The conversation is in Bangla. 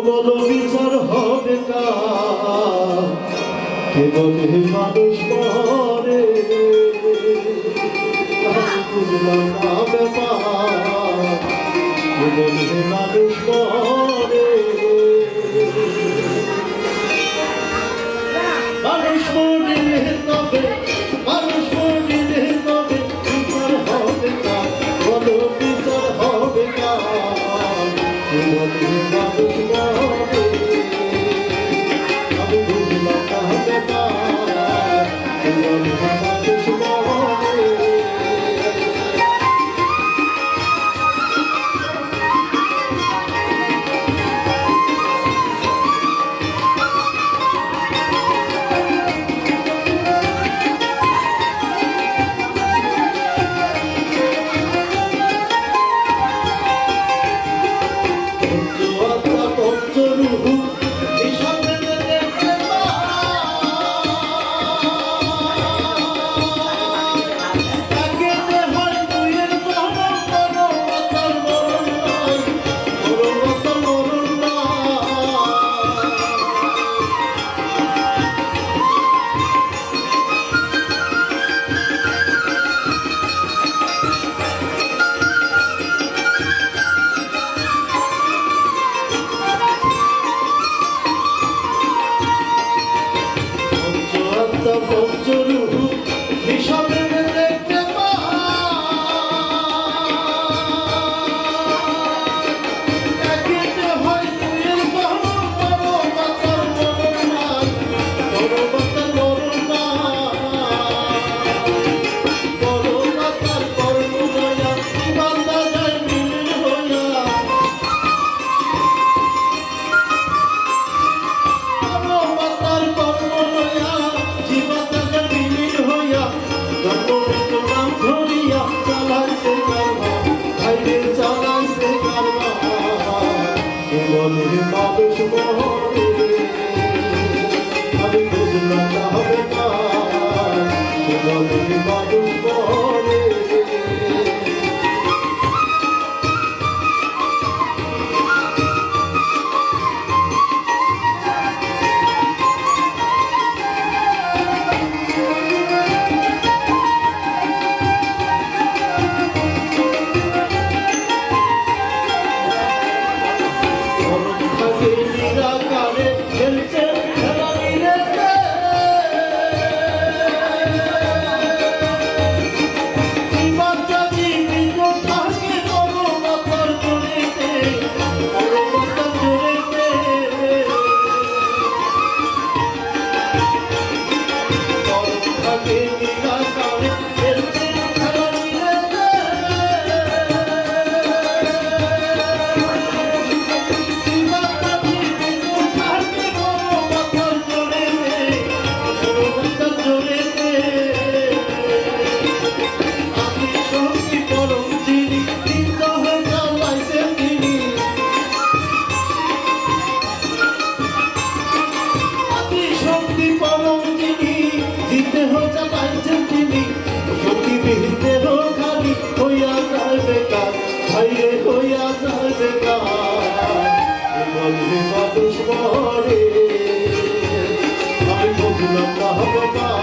বলো বিচার হবে কার? কে বলে মানুষ মরে? বুঝলাম না ব্যাপার, কে বলে মানুষ মরে? মানুষ মরিলে তবে, মানুষ মরিলে তবে বিচার হবে কার? বলো বিচার হবে কার? কে বলে মানুষ মরে? আমি বুঝলাম না ব্যাপার, কে বলে মানুষ মরে? মানুষ মরে, আমি বুঝলাম না হবে কার? কে বলে মানুষ মরে? মানুষ মরে, আমি বুঝলাম না হবে কার?